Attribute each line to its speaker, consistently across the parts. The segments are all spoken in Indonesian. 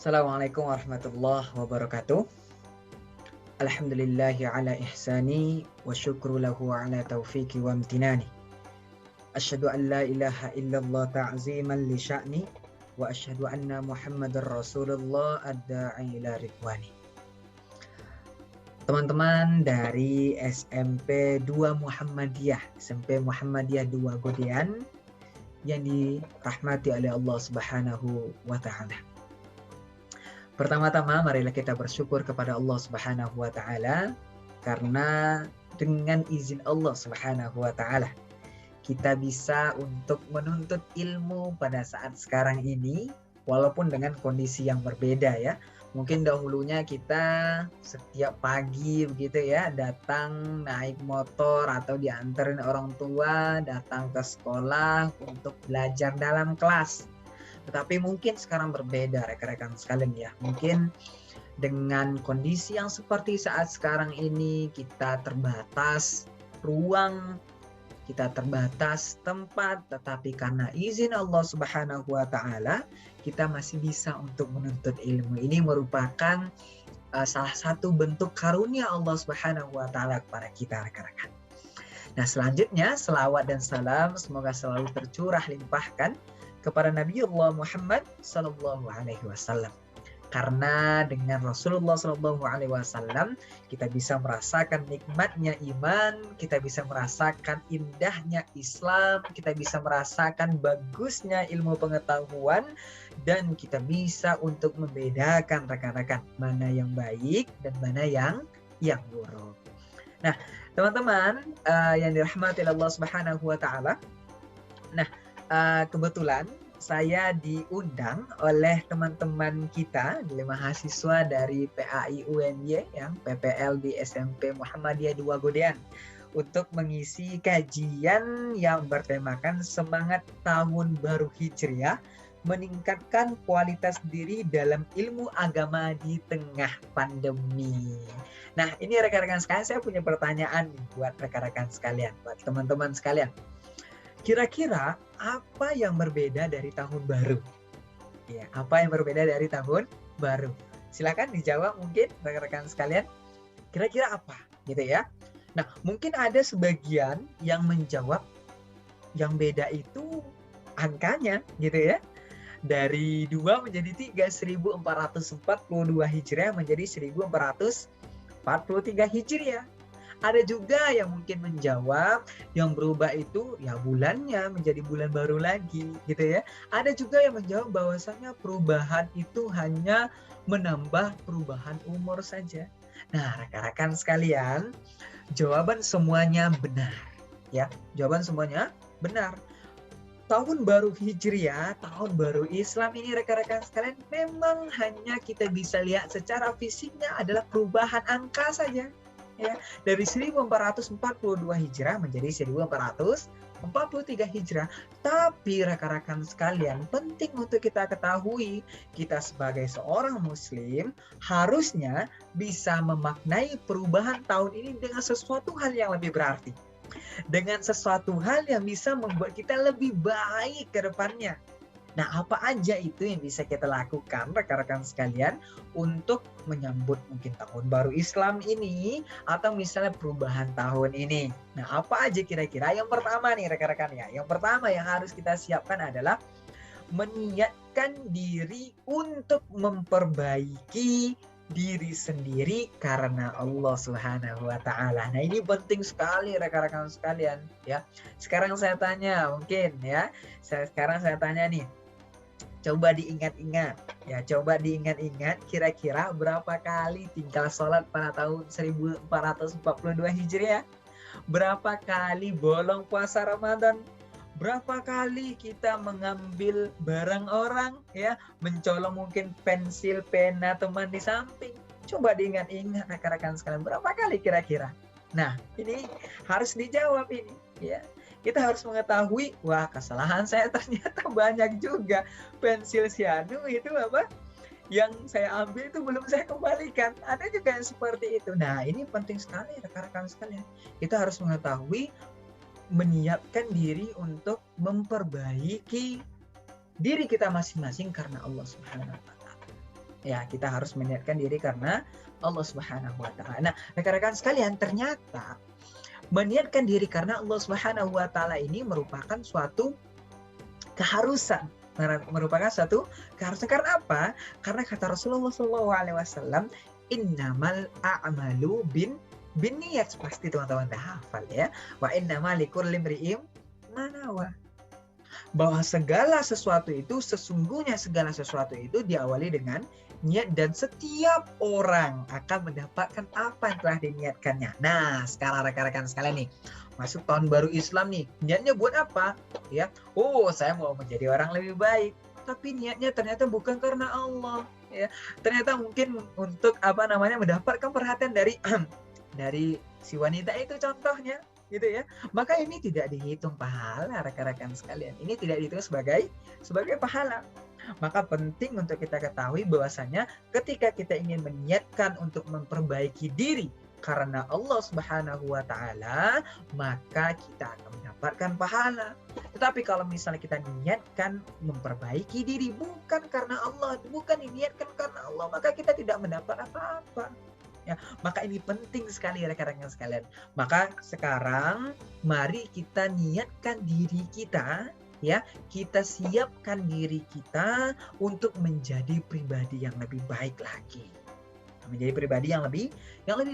Speaker 1: Assalamualaikum warahmatullahi wabarakatuh. Alhamdulillahi ala ihsani wa syukru lahu ala taufiqi wa amtinani. Asyhadu an la ilaha illallah ta'ziman li sya'ni wa asyhadu anna Muhammadar Rasulullah ad-da'i ila ridwani. Teman-teman dari SMP 2 Muhammadiyah, SMP Muhammadiyah 2 Godean yang dirahmati oleh Allah Subhanahu wa taala. Pertama-tama marilah kita bersyukur kepada Allah Subhanahu wa taala karena dengan izin Allah Subhanahu wa taala kita bisa untuk menuntut ilmu pada saat sekarang ini walaupun dengan kondisi yang berbeda ya. Mungkin dahulunya kita setiap pagi begitu ya datang naik motor atau diantarin orang tua datang ke sekolah untuk belajar dalam kelas. Tetapi mungkin sekarang berbeda rekan-rekan sekalian ya. Mungkin dengan kondisi yang seperti saat sekarang ini kita terbatas ruang, kita terbatas tempat, tetapi karena izin Allah Subhanahu wa taala kita masih bisa untuk menuntut ilmu. Ini merupakan salah satu bentuk karunia Allah Subhanahu wa taala kepada kita rekan-rekan. Nah, selanjutnya selawat dan salam semoga selalu tercurah limpahkan kepada Nabiullah Muhammad sallallahu alaihi wasallam. Karena dengan Rasulullah sallallahu alaihi wasallam kita bisa merasakan nikmatnya iman, kita bisa merasakan indahnya Islam, kita bisa merasakan bagusnya ilmu pengetahuan dan kita bisa untuk membedakan rekan-rekan mana yang baik dan mana yang buruk. Nah, teman-teman yang dirahmati Allah Subhanahu wa taala. Nah, kebetulan saya diundang oleh teman-teman kita, oleh mahasiswa dari PAI UNY yang PPL di SMP Muhammadiyah 2 Godean untuk mengisi kajian yang bertemakan semangat tahun baru Hijriah meningkatkan kualitas diri dalam ilmu agama di tengah pandemi. Nah, ini rekan-rekan sekalian, saya punya pertanyaan nih buat rekan-rekan sekalian, buat teman-teman sekalian. Kira-kira apa yang berbeda dari tahun baru? Ya, apa yang berbeda dari tahun baru? Silakan dijawab mungkin rekan-rekan sekalian. Kira-kira apa? Gitu ya. Nah, mungkin ada sebagian yang menjawab yang beda itu angkanya gitu ya. Dari 2 menjadi 3, 1442 Hijriah menjadi 1443 Hijriah. Ada juga yang mungkin menjawab yang berubah itu ya bulannya menjadi bulan baru lagi gitu ya. Ada juga yang menjawab bahwasanya perubahan itu hanya menambah perubahan umur saja. Nah, rekan-rekan sekalian, jawaban semuanya benar ya. Jawaban semuanya benar. Tahun baru Hijriah, tahun baru Islam ini rekan-rekan sekalian memang hanya kita bisa lihat secara fisiknya adalah perubahan angka saja. Ya, dari 1442 Hijrah menjadi 1443 Hijrah. Tapi rekan-rekan sekalian, penting untuk kita ketahui, kita sebagai seorang muslim harusnya bisa memaknai perubahan tahun ini dengan sesuatu hal yang lebih berarti. Dengan sesuatu hal yang bisa membuat kita lebih baik ke depannya. Nah, apa aja itu yang bisa kita lakukan rekan-rekan sekalian untuk menyambut mungkin tahun baru Islam ini atau misalnya perubahan tahun ini. Nah, apa aja kira-kira? Yang pertama nih rekan-rekan ya. Yang pertama yang harus kita siapkan adalah meniatkan diri untuk memperbaiki diri sendiri karena Allah Subhanahu wa taala. Nah, ini penting sekali rekan-rekan sekalian ya. Sekarang saya tanya mungkin ya. Sekarang saya tanya nih. Coba diingat-ingat ya, coba diingat-ingat kira-kira berapa kali tinggal sholat pada tahun 1442 Hijriah? Berapa kali bolong puasa Ramadan? Berapa kali kita mengambil barang orang ya, mencolong mungkin pensil, pena teman di samping? Coba diingat-ingat rekan-rekan sekalian, berapa kali kira-kira? Nah, ini harus dijawab ini ya. Kita harus mengetahui, wah kesalahan saya ternyata banyak juga. Pensil sianu itu apa? Yang saya ambil itu belum saya kembalikan. Ada juga yang seperti itu. Nah, ini penting sekali rekan-rekan sekalian. Kita harus mengetahui, menyiapkan diri untuk memperbaiki diri kita masing-masing karena Allah Subhanahu wa taala. Ya, kita harus meniatkan diri karena Allah Subhanahu wa taala. Nah, rekan-rekan sekalian, ternyata meniatkan diri karena Allah Subhanahu wa taala ini merupakan suatu keharusan. Merupakan suatu keharusan karena apa? Karena kata Rasulullah SAW, innamal a'malu bin niyat. Pasti teman-teman dah hafal ya. Wa innamal likulli imri'in ma nawa. Bahwa segala sesuatu itu, sesungguhnya segala sesuatu itu diawali dengan niat, dan setiap orang akan mendapatkan apa yang telah diniatkannya. Nah, sekarang rekan-rekan sekalian nih, masuk tahun baru Islam nih, niatnya buat apa? Ya, oh saya mau menjadi orang lebih baik. Tapi niatnya ternyata bukan karena Allah. Ya, ternyata mungkin untuk mendapatkan perhatian dari dari si wanita itu contohnya, gitu ya. Maka ini tidak dihitung pahala rekan-rekan sekalian. Ini tidak dihitung sebagai pahala. Maka penting untuk kita ketahui bahwasanya ketika kita ingin meniatkan untuk memperbaiki diri karena Allah Subhanahu wa taala, maka kita akan mendapatkan pahala. Tetapi kalau misalnya kita niatkan memperbaiki diri bukan karena Allah, bukan diniatkan karena Allah, maka kita tidak mendapat apa-apa. Ya, maka ini penting sekali rekan-rekan sekalian. Maka sekarang mari kita niatkan diri kita, ya, kita siapkan diri kita untuk menjadi pribadi yang lebih baik lagi. Menjadi pribadi yang lebih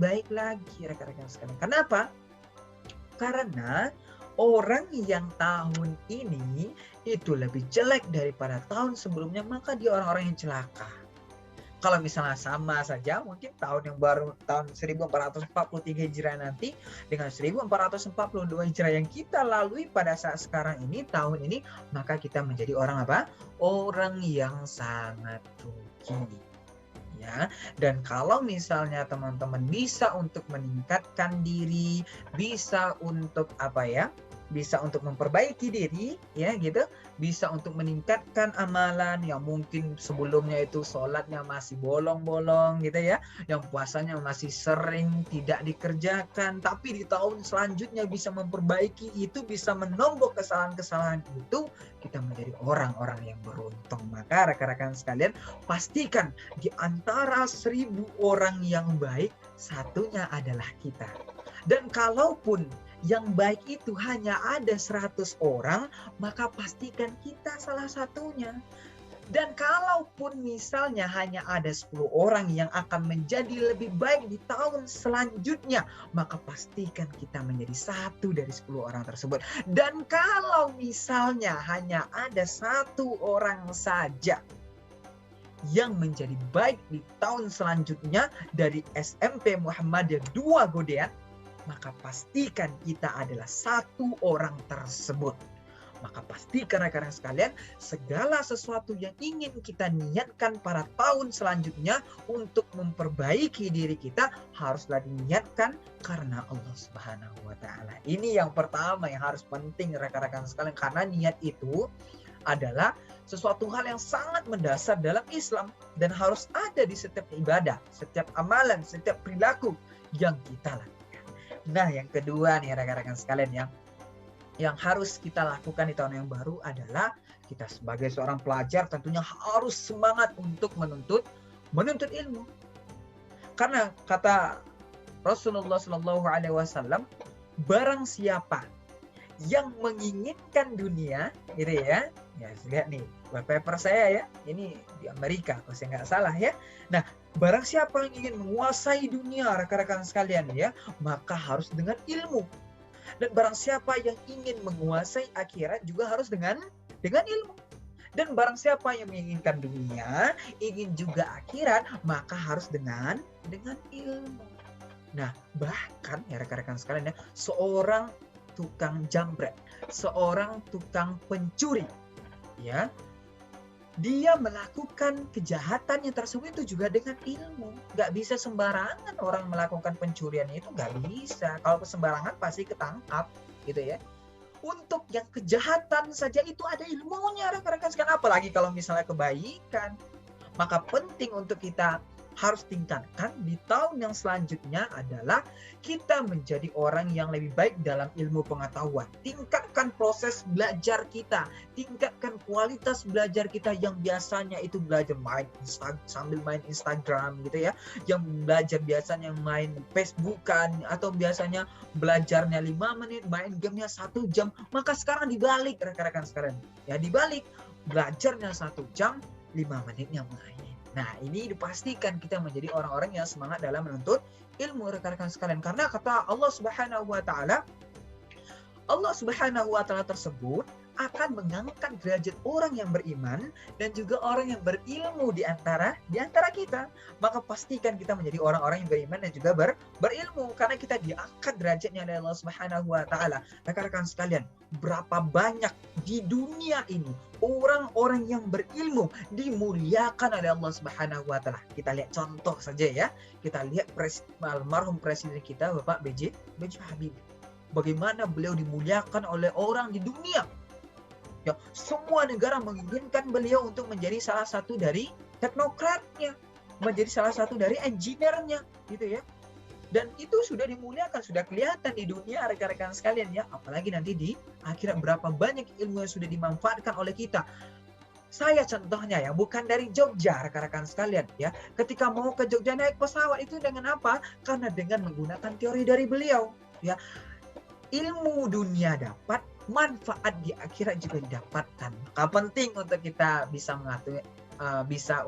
Speaker 1: baik lagi rekan-rekan sekalian. Kenapa? Karena orang yang tahun ini itu lebih jelek daripada tahun sebelumnya, maka dia orang-orang yang celaka. Kalau misalnya sama saja, mungkin tahun yang baru, tahun 1443 Hijriah nanti dengan 1442 Hijriah yang kita lalui pada saat sekarang ini, tahun ini, maka kita menjadi orang apa? Orang yang sangat rugi. Ya, dan kalau misalnya teman-teman bisa untuk meningkatkan diri, bisa untuk bisa untuk memperbaiki diri, ya gitu, bisa untuk meningkatkan amalan yang mungkin sebelumnya itu sholatnya masih bolong-bolong gitu ya, yang puasanya masih sering tidak dikerjakan, tapi di tahun selanjutnya bisa memperbaiki itu, bisa menombok kesalahan-kesalahan itu, kita menjadi orang-orang yang beruntung. Maka rekan-rekan sekalian, pastikan di antara 1000 orang yang baik, satunya adalah kita. Dan kalaupun yang baik itu hanya ada 100 orang, maka pastikan kita salah satunya. Dan kalaupun misalnya hanya ada 10 orang yang akan menjadi lebih baik di tahun selanjutnya, maka pastikan kita menjadi satu dari 10 orang tersebut. Dan kalau misalnya hanya ada 1 orang saja yang menjadi baik di tahun selanjutnya dari SMP Muhammadiyah 2 Godean, maka pastikan kita adalah 1 orang tersebut. Maka pastikan rekan-rekan sekalian, segala sesuatu yang ingin kita niatkan pada tahun selanjutnya untuk memperbaiki diri kita, haruslah diniatkan karena Allah Subhanahu wa taala. Ini yang pertama yang harus penting rekan-rekan sekalian, karena niat itu adalah sesuatu hal yang sangat mendasar dalam Islam dan harus ada di setiap ibadah, setiap amalan, setiap perilaku yang kita lakukan. Nah, yang kedua nih rekan-rekan sekalian, yang harus kita lakukan di tahun yang baru adalah kita sebagai seorang pelajar tentunya harus semangat untuk menuntut ilmu. Karena kata Rasulullah SAW, barang siapa yang menginginkan dunia, gitu ya lihat nih wallpaper saya ya, ini di Amerika kalau saya nggak salah ya. Nah, barang siapa yang ingin menguasai dunia rekan-rekan sekalian ya, maka harus dengan ilmu. Dan barang siapa yang ingin menguasai akhirat juga harus dengan ilmu. Dan barang siapa yang menginginkan dunia, ingin juga akhirat, maka harus dengan ilmu. Nah, bahkan ya rekan-rekan sekalian ya, seorang tukang jambret, seorang tukang pencuri, ya, dia melakukan kejahatannya tersebut itu juga dengan ilmu. Gak bisa sembarangan orang melakukan pencurian itu, gak bisa. Kalau sembarangan pasti ketangkap, gitu ya. Untuk yang kejahatan saja itu ada ilmunya rekan-rekan sekalian, apalagi kalau misalnya kebaikan. Maka penting untuk kita harus tingkatkan di tahun yang selanjutnya adalah kita menjadi orang yang lebih baik dalam ilmu pengetahuan. Tingkatkan proses belajar kita, tingkatkan kualitas belajar kita yang biasanya itu belajar sambil main Instagram gitu ya, yang belajar biasanya main Facebookan, atau biasanya belajarnya 5 menit, main gamenya 1 jam, maka sekarang dibalik rekan-rekan sekalian. Ya dibalik, belajarnya 1 jam, 5 menitnya main. Nah, ini dipastikan kita menjadi orang-orang yang semangat dalam menuntut ilmu rekan-rekan sekalian. Karena kata Allah Subhanahu wa taala, Allah Subhanahu wa taala tersebut akan mengangkat derajat orang yang beriman dan juga orang yang berilmu di antara kita. Maka pastikan kita menjadi orang-orang yang beriman dan juga berilmu, karena kita diangkat derajatnya oleh Allah Subhanahu wa taala. Rekan-rekan sekalian, berapa banyak di dunia ini orang-orang yang berilmu dimuliakan oleh Allah Subhanahu wa taala. Kita lihat contoh saja ya. Kita lihat almarhum presiden kita Bapak B.J. Habibie. Bagaimana beliau dimuliakan oleh orang di dunia. Ya, semua negara menginginkan beliau untuk menjadi salah satu dari teknokratnya, menjadi salah satu dari engineer-nya, gitu ya. Dan itu sudah dimuliakan, sudah kelihatan di dunia rekan-rekan sekalian ya. Apalagi nanti di akhirat berapa banyak ilmu yang sudah dimanfaatkan oleh kita. Saya contohnya ya, bukan dari Jogja rekan-rekan sekalian ya. Ketika mau ke Jogja naik pesawat itu dengan apa? Karena dengan menggunakan teori dari beliau ya. Ilmu dunia dapat, manfaat di akhirat juga didapatkan. Maka penting untuk kita bisa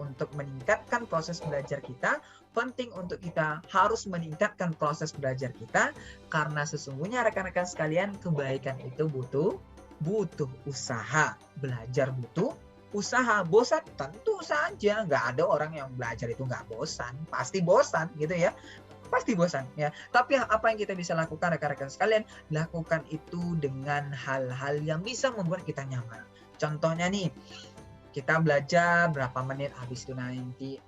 Speaker 1: untuk meningkatkan proses belajar kita. Penting untuk kita harus meningkatkan proses belajar kita, karena sesungguhnya rekan-rekan sekalian, kebaikan itu butuh usaha. Belajar butuh usaha. Bosan? Tentu saja. Nggak ada orang yang belajar itu nggak bosan. Pasti bosan gitu ya. Pasti bosan ya. Tapi apa yang kita bisa lakukan rekan-rekan sekalian? Lakukan itu dengan hal-hal yang bisa membuat kita nyaman. Contohnya nih, kita belajar berapa menit, habis itu nanti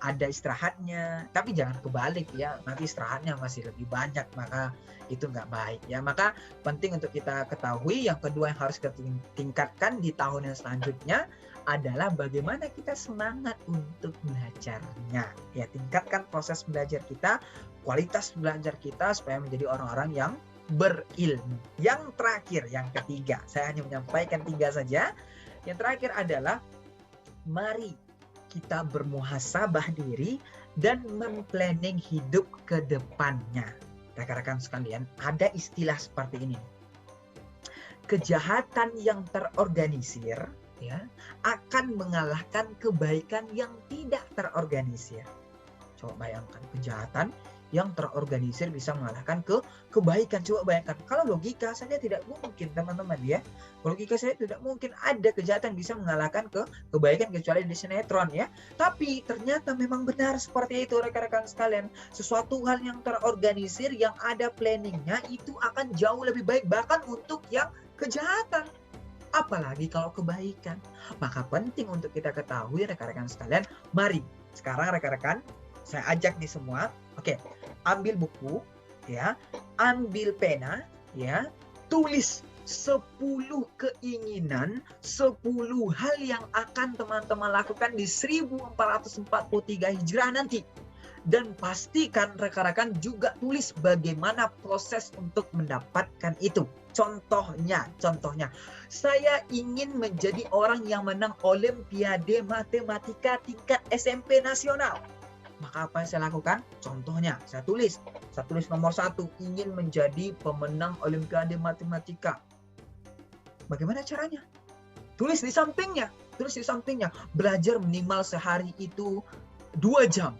Speaker 1: ada istirahatnya. Tapi jangan kebalik ya, nanti istirahatnya masih lebih banyak, maka itu nggak baik ya. Maka penting untuk kita ketahui. Yang kedua yang harus kita tingkatkan di tahun yang selanjutnya adalah bagaimana kita semangat untuk belajarnya. Ya, tingkatkan proses belajar kita, kualitas belajar kita supaya menjadi orang-orang yang berilmu. Yang terakhir, yang ketiga, saya hanya menyampaikan 3 saja. Yang terakhir adalah mari kita bermuhasabah diri dan memplanning hidup ke depannya. Rekan-rekan sekalian, ada istilah seperti ini. Kejahatan yang terorganisir ya akan mengalahkan kebaikan yang tidak terorganisir. Coba bayangkan, kejahatan yang terorganisir bisa mengalahkan kebaikan. Coba bayangkan, kalau logika saja tidak mungkin teman-teman ya. Logika saya tidak mungkin ada kejahatan bisa mengalahkan kebaikan kecuali di sinetron ya. Tapi ternyata memang benar seperti itu rekan-rekan sekalian. Sesuatu hal yang terorganisir, yang ada planningnya, itu akan jauh lebih baik bahkan untuk yang kejahatan. Apalagi kalau kebaikan. Maka penting untuk kita ketahui rekan-rekan sekalian. Mari sekarang rekan-rekan, saya ajak nih semua. Oke, ambil buku ya, ambil pena ya, tulis 10 keinginan, 10 hal yang akan teman-teman lakukan di 1443 Hijrah nanti. Dan pastikan rekan-rekan juga tulis bagaimana proses untuk mendapatkan itu. Contohnya, saya ingin menjadi orang yang menang Olimpiade Matematika tingkat SMP nasional. Maka apa yang saya lakukan? Contohnya, saya tulis nomor 1, ingin menjadi pemenang Olimpiade Matematika. Bagaimana caranya? Tulis di sampingnya. Belajar minimal sehari itu 2 jam.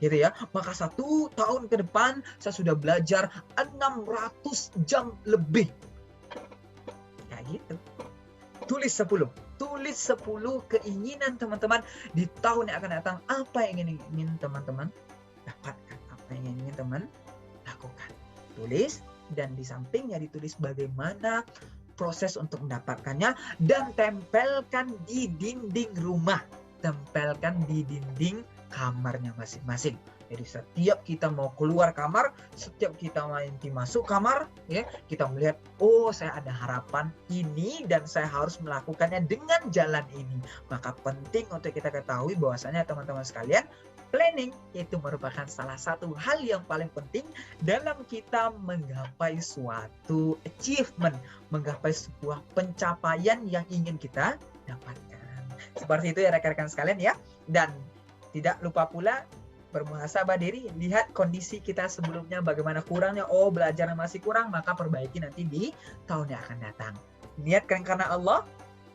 Speaker 1: Gitu ya. Maka 1 tahun ke depan saya sudah belajar 600 jam lebih. Ya gitu. Tulis 10 keinginan teman-teman di tahun yang akan datang. Apa yang ingin teman-teman dapatkan? Apa yang ingin teman lakukan? Tulis, dan di sampingnya ditulis bagaimana proses untuk mendapatkannya, dan tempelkan di dinding rumah. Tempelkan di dinding kamarnya masing-masing. Jadi setiap kita mau keluar kamar, setiap kita nanti masuk kamar, ya, kita melihat, oh saya ada harapan ini dan saya harus melakukannya dengan jalan ini. Maka penting untuk kita ketahui bahwasanya teman-teman sekalian, planning itu merupakan salah satu hal yang paling penting dalam kita menggapai suatu achievement, menggapai sebuah pencapaian yang ingin kita dapatkan. Seperti itu ya rekan-rekan sekalian ya. Dan tidak lupa pula bermuhasabah diri, lihat kondisi kita sebelumnya bagaimana kurangnya, oh belajarnya masih kurang, maka perbaiki nanti di tahun yang akan datang. Niatkan karena Allah,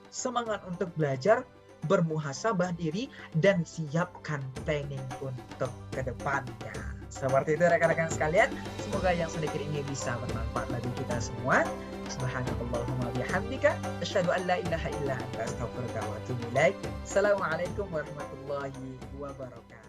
Speaker 1: semangat untuk belajar, bermuhasabah diri, dan siapkan planning untuk kedepannya. Seperti itu rekan-rekan sekalian, semoga yang sedikit ini bisa bermanfaat bagi kita semua. Subhanakallahumma bihamdika asyhadu an la ilaha illa anta astaghfiruka wa atubu ilaik. Assalamualaikum warahmatullahi wabarakatuh.